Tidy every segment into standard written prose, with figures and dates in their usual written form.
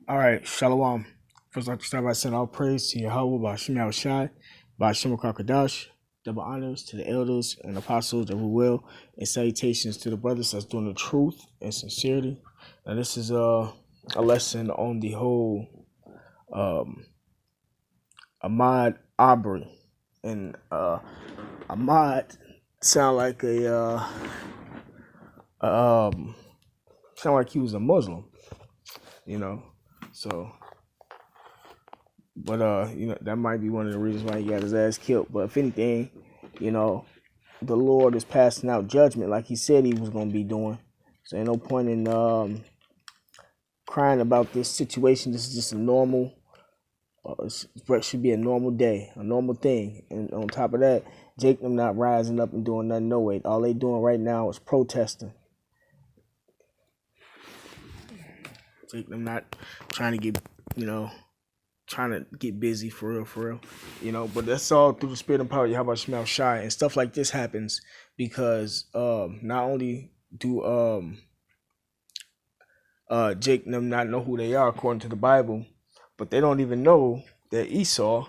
All right, Shalom. First, I'd like to start by saying all praise to Yahweh, by Shem Shai, by Shem Kakadash. Double honors to the elders and apostles of the will, and salutations to the brothers that's doing the truth and sincerity. Now, this is a lesson on the whole Ahmaud Arbery, and Ahmaud sound like sound like he was a Muslim, you know. So, but that might be one of the reasons why he got his ass killed. But if anything, the Lord is passing out judgment like he said he was gonna be doing. So ain't no point in crying about this situation. This is just a normal. It should be a normal day, a normal thing. And on top of that, Jake them not rising up and doing nothing. No way. All they doing right now is protesting. Jake them not trying to get, trying to get busy for real. But that's all through the spirit and power. How about Shemel Shai? And stuff like this happens because not only do Jake and them not know who they are according to the Bible, but they don't even know that Esau,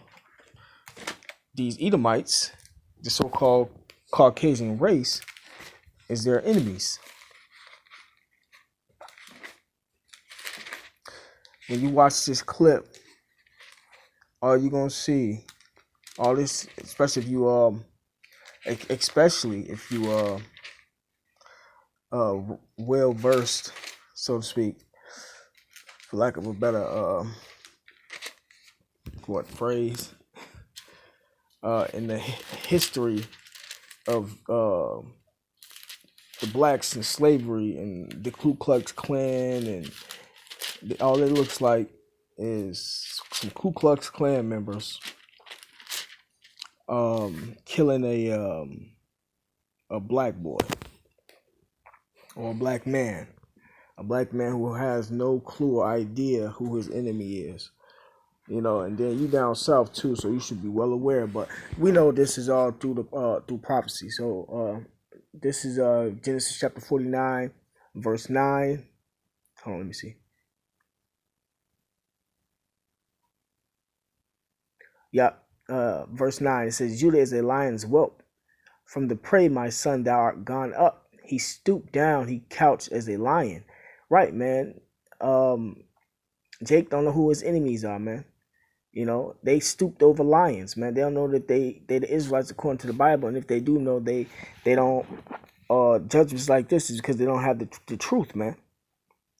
these Edomites, the so-called Caucasian race, is their enemies. When you watch this clip, all you're gonna see, all this, especially if you well versed, so to speak, for lack of a better phrase, in the history of the blacks and slavery and the Ku Klux Klan, and all it looks like is some Ku Klux Klan members killing a black boy or a black man who has no clue or idea who his enemy is. And then you down south too, so you should be well aware. But we know this is all through prophecy. So this is Genesis chapter 49, verse 9. Hold on, let me see. Verse 9, it says, Judah is a lion's whelp. From the prey, my son, thou art gone up. He stooped down, he couched as a lion. Right, man. Jake don't know who his enemies are, man. They stooped over lions, man. They don't know that they the Israelites according to the Bible, and if they do know, they don't judgments like this is because they don't have the truth, man.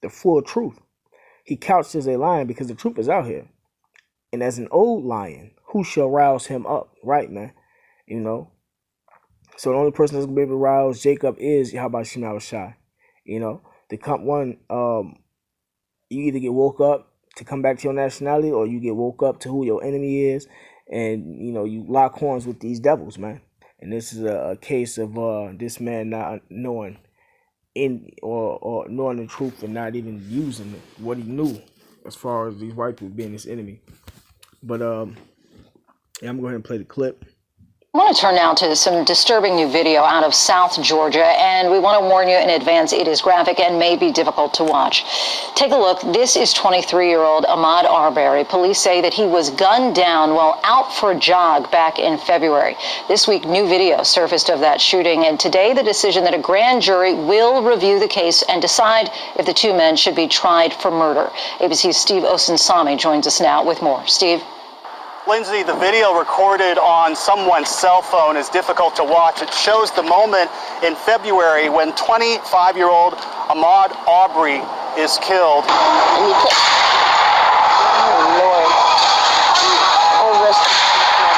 The full truth. He couched as a lion because the truth is out here. And as an old lion, who shall rouse him up? Right, man. So the only person that's gonna be able to rouse Jacob is Yahweh Shemel Shai. The comp one, you either get woke up to come back to your nationality, or you get woke up to who your enemy is, and you lock horns with these devils, man. And this is a case of this man not knowing or knowing the truth and not even using what he knew as far as these white people being his enemy. But I'm gonna go ahead and play the clip. I want to turn now to some disturbing new video out of South Georgia, and we want to warn you in advance, it is graphic and may be difficult to watch. Take a look. This is 23-year-old Ahmaud Arbery. Police say that he was gunned down while out for a jog back in February. This week, new video surfaced of that shooting, and today the decision that a grand jury will review the case and decide if the two men should be tried for murder. ABC's Steve Osunsami joins us now with more. Steve? Lindsay, the video recorded on someone's cell phone is difficult to watch. It shows the moment in February when 25-year-old Ahmaud Arbery is killed.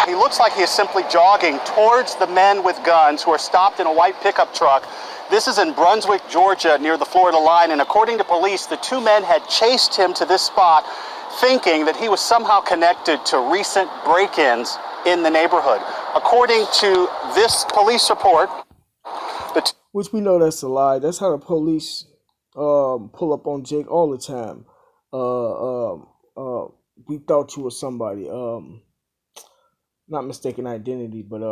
He looks like he is simply jogging towards the men with guns who are stopped in a white pickup truck. This is in Brunswick, Georgia, near the Florida line, and according to police, the two men had chased him to this spot, thinking that he was somehow connected to recent break-ins in the neighborhood. According to this police report, which we know that's a lie. That's how the police pull up on Jake all the time. We thought you were somebody. Not mistaken identity, but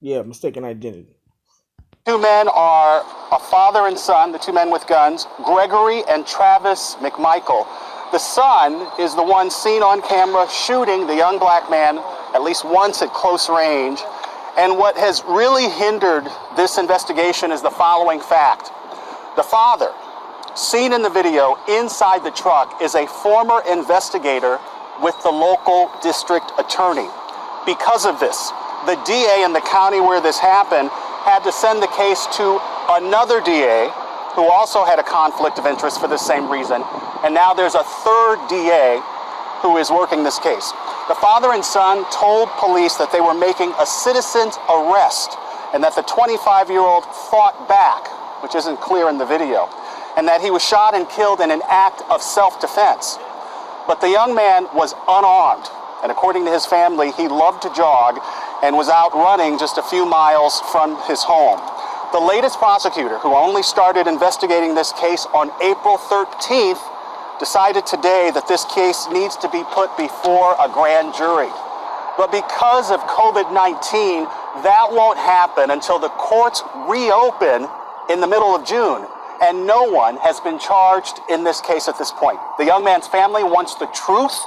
mistaken identity. Two men are a father and son, the two men with guns, Gregory and Travis McMichael. The son is the one seen on camera shooting the young black man at least once at close range. And what has really hindered this investigation is the following fact. The father, seen in the video inside the truck, is a former investigator with the local district attorney. Because of this, the DA in the county where this happened had to send the case to another DA who also had a conflict of interest for the same reason. And now there's a third DA who is working this case. The father and son told police that they were making a citizen's arrest and that the 25-year-old fought back, which isn't clear in the video, and that he was shot and killed in an act of self-defense. But the young man was unarmed, and according to his family, he loved to jog and was out running just a few miles from his home. The latest prosecutor, who only started investigating this case on April 13th, decided today that this case needs to be put before a grand jury. But because of COVID-19, that won't happen until the courts reopen in the middle of June. And no one has been charged in this case at this point. The young man's family wants the truth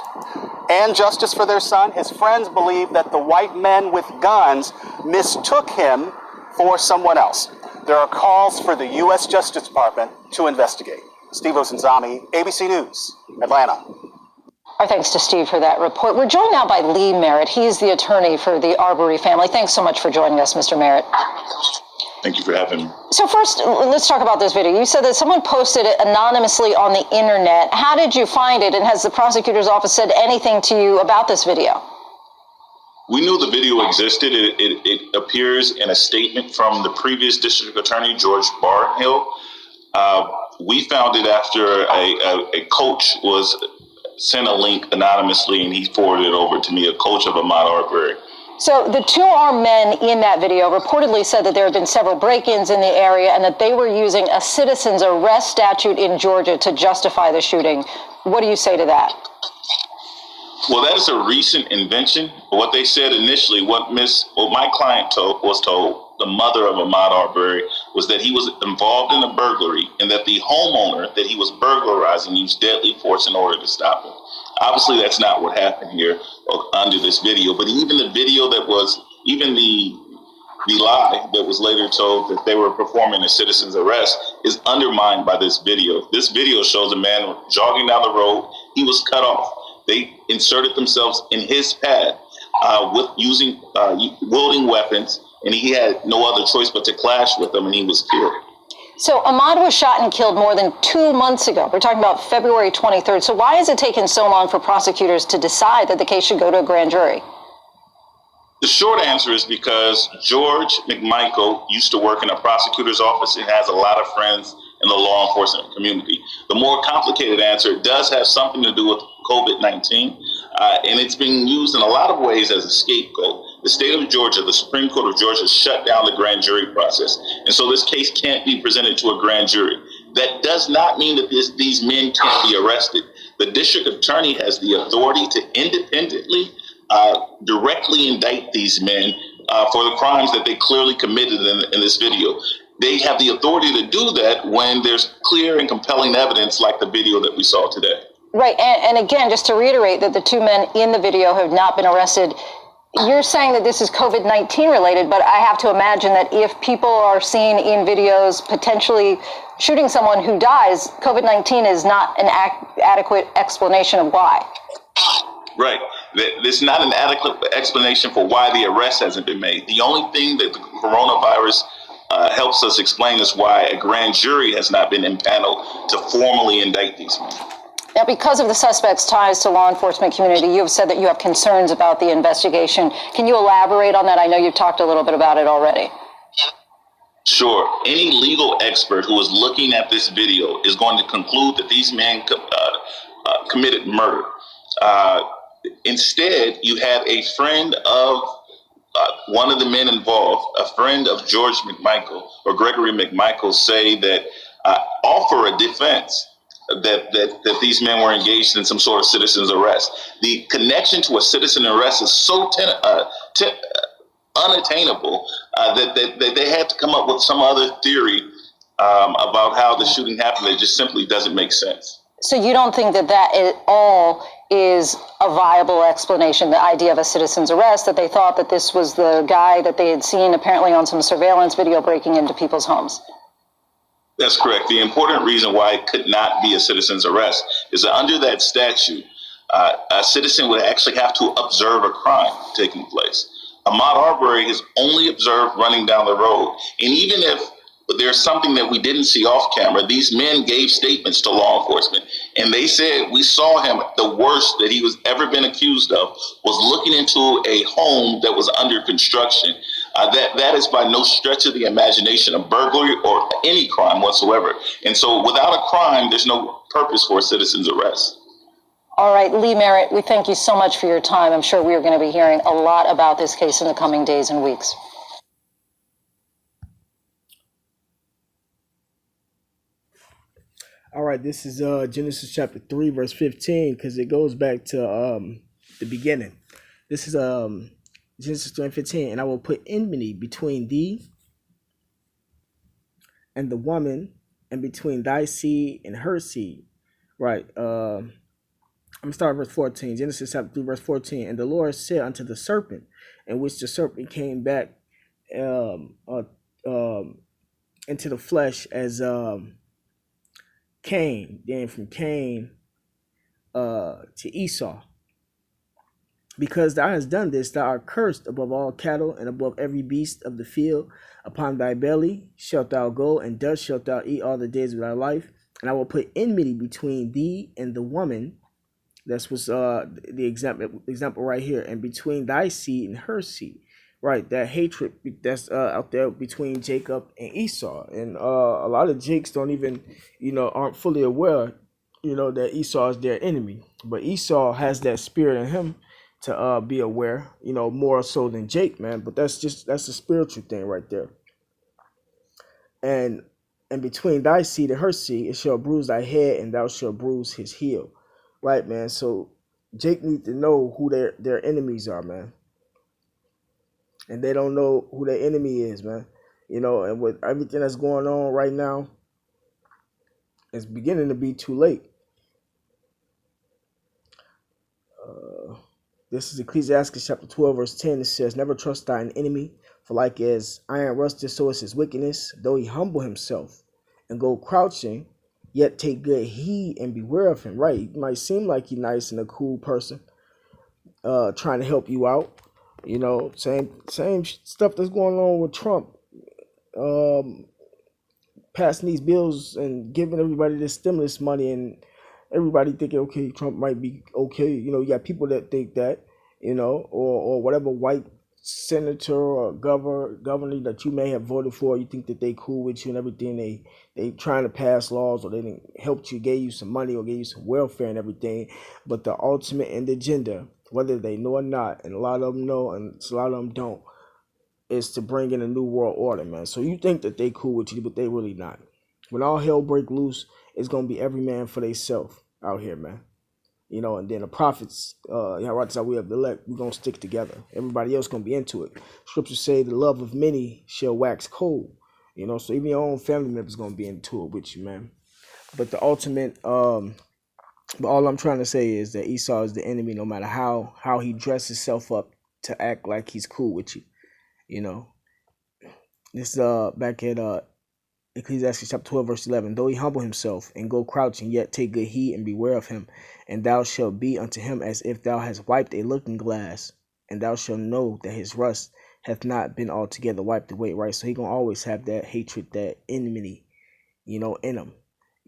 and justice for their son. His friends believe that the white men with guns mistook him for someone else. There are calls for the U.S. Justice Department to investigate. Steve Osunzami, ABC News, Atlanta. Our thanks to Steve for that report. We're joined now by Lee Merritt. He is the attorney for the Arbery family. Thanks so much for joining us, Mr. Merritt. Thank you for having me. So first, let's talk about this video. You said that someone posted it anonymously on the internet. How did you find it, and has the prosecutor's office said anything to you about this video? We knew the video existed. It appears in a statement from the previous district attorney, George Barnhill. We found it after a coach was sent a link anonymously, and he forwarded it over to me, a coach of Ahmaud Arbreys. So the two armed men in that video reportedly said that there have been several break-ins in the area and that they were using a citizen's arrest statute in Georgia to justify the shooting. What do you say to that? Well, that is a recent invention. What they said initially, what my client was told, the mother of Ahmaud Arbery, was that he was involved in a burglary and that the homeowner that he was burglarizing used deadly force in order to stop him. Obviously, that's not what happened here under this video. But even the video that was, even the lie that was later told that they were performing a citizen's arrest is undermined by this video. This video shows a man jogging down the road. He was cut off. They inserted themselves in his path with wielding weapons, and he had no other choice but to clash with them, and he was killed. So Ahmaud was shot and killed more than 2 months ago. We're talking about February 23rd. So why has it taken so long for prosecutors to decide that the case should go to a grand jury? The short answer is because George McMichael used to work in a prosecutor's office and has a lot of friends in the law enforcement community. The more complicated answer does have something to do with COVID-19, and it's being used in a lot of ways as a scapegoat. The state of Georgia, the Supreme Court of Georgia, shut down the grand jury process, and so this case can't be presented to a grand jury. That does not mean that these men can't be arrested. The district attorney has the authority to independently directly indict these men for the crimes that they clearly committed in this video. They have the authority to do that when there's clear and compelling evidence like the video that we saw today. Right. And again, just to reiterate that the two men in the video have not been arrested. You're saying that this is COVID-19 related, but I have to imagine that if people are seen in videos potentially shooting someone who dies, COVID-19 is not an adequate explanation of why. Right. There's not an adequate explanation for why the arrest hasn't been made. The only thing that the coronavirus helps us explain is why a grand jury has not been impaneled to formally indict these men. Now, because of the suspect's ties to law enforcement community, you have said that you have concerns about the investigation. Can you elaborate on that? I know you've talked a little bit about it already. Sure. Any legal expert who is looking at this video is going to conclude that these men committed murder. Instead, you have a friend of one of the men involved, a friend of George McMichael or Gregory McMichael, say that offer a defense that these men were engaged in some sort of citizen's arrest. The connection to a citizen arrest is so unattainable that they had to come up with some other theory about how the shooting happened that just simply doesn't make sense. So you don't think that that at all is a viable explanation, the idea of a citizen's arrest, that they thought that this was the guy that they had seen apparently on some surveillance video breaking into people's homes? That's correct. The important reason why it could not be a citizen's arrest is that under that statute, a citizen would actually have to observe a crime taking place. Ahmaud Arbery is only observed running down the road. And even if there's something that we didn't see off camera, these men gave statements to law enforcement. And they said, we saw him, the worst that he was ever been accused of was looking into a home that was under construction. That is by no stretch of the imagination a burglary or any crime whatsoever. And so without a crime, there's no purpose for a citizen's arrest. All right, Lee Merritt, we thank you so much for your time. I'm sure we are going to be hearing a lot about this case in the coming days and weeks. All right, this is Genesis chapter 3, verse 15, because it goes back to the beginning. This is Genesis 3 and 15, and I will put enmity between thee and the woman, and between thy seed and her seed. Right. I'm going to start verse 14. Genesis chapter 3, verse 14. And the Lord said unto the serpent, in which the serpent came back into the flesh as Cain, then from Cain to Esau. Because thou hast done this, thou art cursed above all cattle and above every beast of the field. Upon thy belly shalt thou go, and dust shalt thou eat all the days of thy life. And I will put enmity between thee and the woman. That's what's the example right here. And between thy seed and her seed. Right, that hatred that's out there between Jacob and Esau. And a lot of Jakes don't even, aren't fully aware, that Esau is their enemy. But Esau has that spirit in him to be aware, more so than Jake, man. But that's a spiritual thing right there. And between thy seed and her seed, it shall bruise thy head, and thou shalt bruise his heel. Right, man. So Jake needs to know who their enemies are, man. And they don't know who their enemy is, man. And with everything that's going on right now, it's beginning to be too late. This is Ecclesiastes chapter 12, verse 10. It says, never trust thine enemy, for like as iron rusteth, so is his wickedness. Though he humble himself and go crouching, yet take good heed and beware of him. Right? He might seem like he's nice and a cool person, trying to help you out. Same stuff that's going on with Trump, passing these bills and giving everybody this stimulus money, and everybody thinking, okay, Trump might be okay. You got people that think that, or whatever white senator or governor that you may have voted for, you think that they cool with you and everything. They trying to pass laws, or they helped you, gave you some money, or gave you some welfare and everything. But the ultimate and the agenda, whether they know or not, and a lot of them know and a lot of them don't, is to bring in a new world order, man. So you think that they cool with you, but they really not. When all hell break loose, it's going to be every man for theyself out here, man. And then the prophets, right how we have the elect, we're going to stick together. Everybody else going to be into it. Scriptures say the love of many shall wax cold. So even your own family members going to be into it with you, man. But the ultimate, but all I'm trying to say is that Esau is the enemy, no matter how he dresses himself up to act like he's cool with you. This back at Ecclesiastes chapter 12, verse 11. Though he humble himself and go crouching, yet take good heed and beware of him. And thou shalt be unto him as if thou hast wiped a looking glass. And thou shalt know that his rust hath not been altogether wiped away. Right? So he going to always have that hatred, that enmity, in him.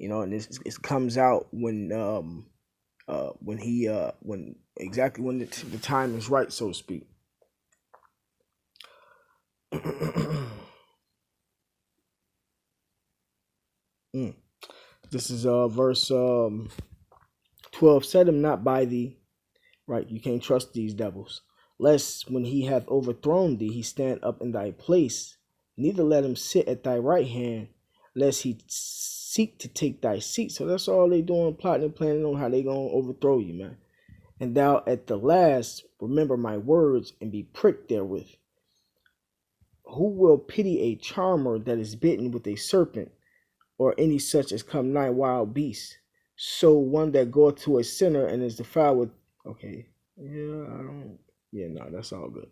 And it comes out when the time is right, so to speak. This is verse 12. Set him not by thee. Right, you can't trust these devils. Lest when he hath overthrown thee, he stand up in thy place. Neither let him sit at thy right hand, lest he seek to take thy seat. So that's all they doing, plotting and planning on how they gonna overthrow you, man. And thou at the last remember my words and be pricked therewith. Who will pity a charmer that is bitten with a serpent, or any such as come nigh wild beasts? So one that go to a sinner and is defiled with. Okay, yeah, I don't. Yeah, no, that's all good.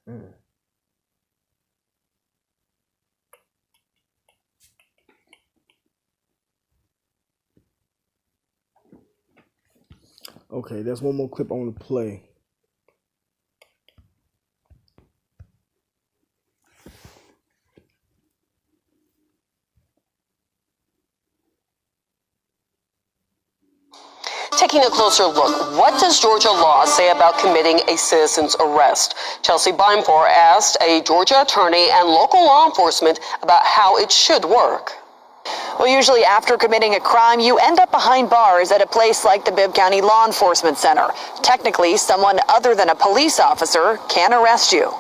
Mm. Okay, there's one more clip I want to play. Taking a closer look, what does Georgia law say about committing a citizen's arrest? Chelsea Bimfor asked a Georgia attorney and local law enforcement about how it should work. Well, usually after committing a crime, you end up behind bars at a place like the Bibb County Law Enforcement Center. Technically, someone other than a police officer can arrest you.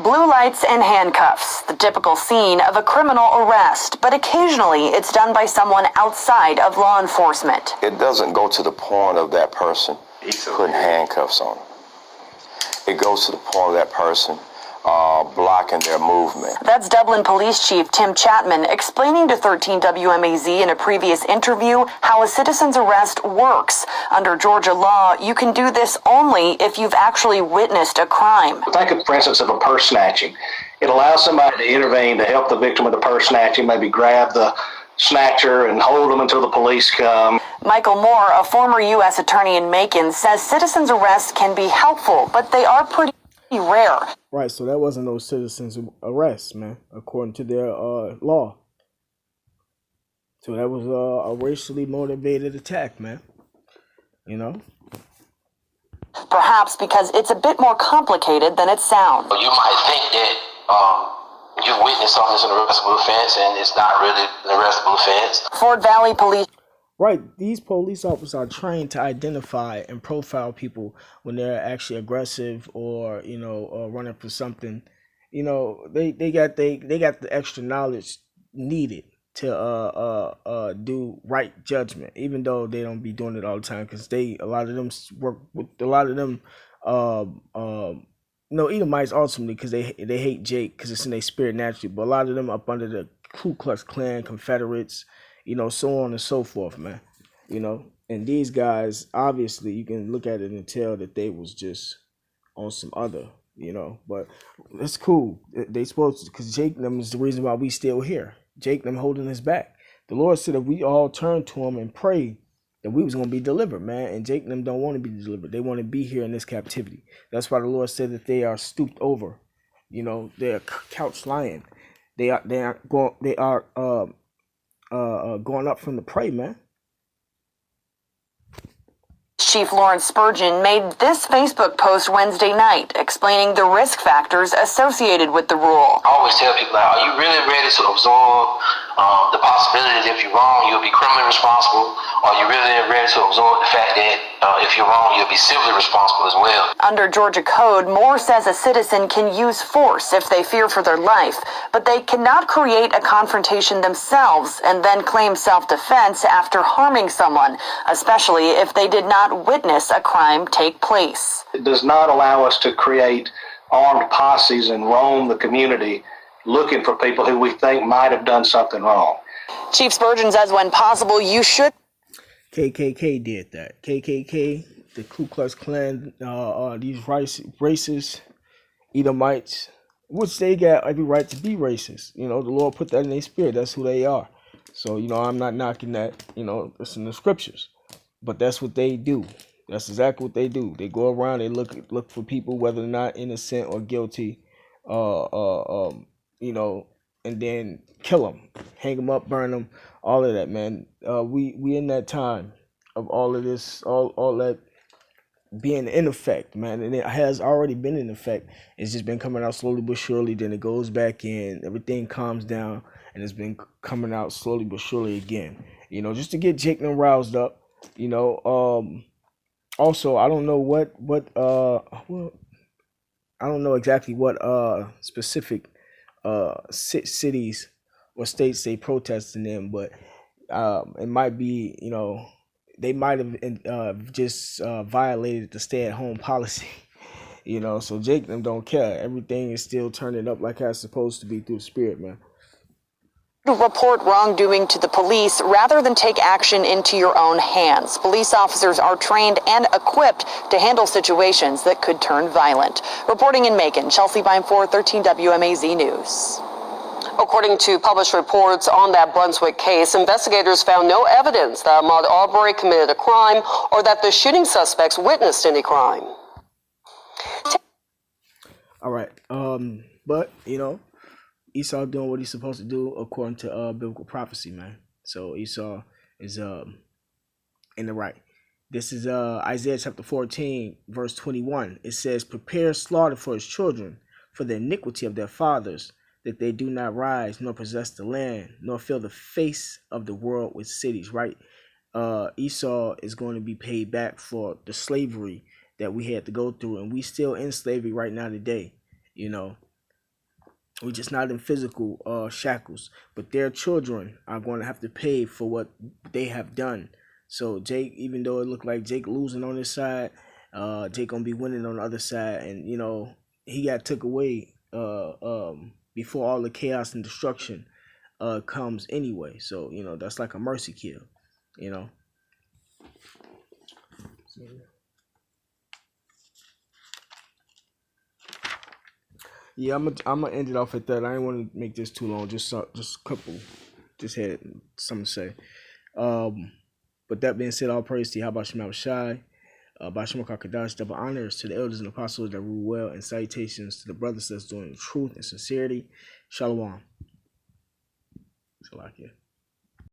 Blue lights and handcuffs, the typical scene of a criminal arrest, but occasionally it's done by someone outside of law enforcement. It doesn't go to the point of that person putting handcuffs on them. It goes to the point of that person blocking their movement. That's Dublin Police Chief Tim Chapman explaining to 13 WMAZ in a previous interview how a citizen's arrest works. Under Georgia law, you can do this only if you've actually witnessed a crime. Think, for instance, of a purse snatching. It allows somebody to intervene to help the victim of the purse snatching, maybe grab the snatcher and hold them until the police come. Michael Moore, a former U.S. attorney in Macon, says citizens' arrests can be helpful, but they are pretty rare. Right, so that wasn't no citizen's arrest, man, according to their law. So that was a racially motivated attack, man. You know? Perhaps because it's a bit more complicated than it sounds. You might think that you witnessed something that's an arrestable offense, and it's not really an arrestable offense. Fort Valley Police. Right, these police officers are trained to identify and profile people when they're actually aggressive or running for something. You know, they got the extra knowledge needed to do right judgment, even though they don't be doing it all the time because a lot of them work with a lot of them. Edomites ultimately because they hate Jake because it's in their spirit naturally, but a lot of them up under the Ku Klux Klan, Confederates. So on and so forth, man. And these guys, obviously, you can look at it and tell that they was just on some other, but it's cool. They supposed to, because Jake and them is the reason why we still here. Jake and them holding us back. The Lord said if we all turn to him and pray that we was going to be delivered, man. And Jake and them don't want to be delivered. They want to be here in this captivity. That's why the Lord said that they are stooped over. They're couch lying. They are going up from the prey, man. Chief Lawrence Spurgeon made this Facebook post Wednesday night explaining the risk factors associated with the rule. I always tell people, are you really ready to absorb the possibility that if you're wrong, you'll be criminally responsible? Are you really ready to absorb the fact that if you're wrong, you'll be civilly responsible as well? Under Georgia code, Moore says a citizen can use force if they fear for their life, but they cannot create a confrontation themselves and then claim self-defense after harming someone, especially if they did not witness a crime take place. It does not allow us to create armed posses and roam the community looking for people who we think might have done something wrong. Chief Spurgeon says when possible, you should. KKK did that. KKK, the Ku Klux Klan, these racist Edomites, which they got every right to be racist. The Lord put that in their spirit. That's who they are. So, I'm not knocking that. It's in the scriptures. But that's what they do. That's exactly what they do. They go around, they look for people, whether or not innocent or guilty, and then kill them, hang them up, burn them, all of that, man. We in that time of all of this, all that being in effect, man, and it has already been in effect. It's just been coming out slowly but surely. Then it goes back in, everything calms down, and it's been coming out slowly but surely again. Just to get Jake and them roused up. Also, I don't know I don't know exactly what specific cities or states they protesting in, but it might be, they might have just violated the stay-at-home policy. You know, so Jake them don't care. Everything is still turning up like it's supposed to be through the spirit, man. Report wrongdoing to the police rather than take action into your own hands. Police officers are trained and equipped to handle situations that could turn violent. Reporting in Macon, Chelsea Bime, 13 WMAZ News. According to published reports on that Brunswick case, investigators found no evidence that Ahmaud Arbery committed a crime or that the shooting suspects witnessed any crime. All right. But, you know, Esau doing what he's supposed to do according to biblical prophecy, man. So Esau is in the right. This is Isaiah chapter 14, verse 21. It says, prepare slaughter for his children, for the iniquity of their fathers, that they do not rise, nor possess the land, nor fill the face of the world with cities, right? Esau is going to be paid back for the slavery that we had to go through, and we still in slavery right now today, you know. We're just not in physical shackles, but their children are going to have to pay for what they have done. So Jake, even though it looked like Jake losing on his side, Jake gonna be winning on the other side, and you know he got took away before all the chaos and destruction comes anyway. So you know that's like a mercy kill, you know. Yeah, I'm gonna end it off at that. I didn't want to make this too long. Just a couple. Just had something to say. But that being said, all praise to you. How about Shema Shai? Bashima Kakadash, double honors to the elders and apostles that rule well, and salutations to the brothers that's doing truth and sincerity. Shalom. Shalakia.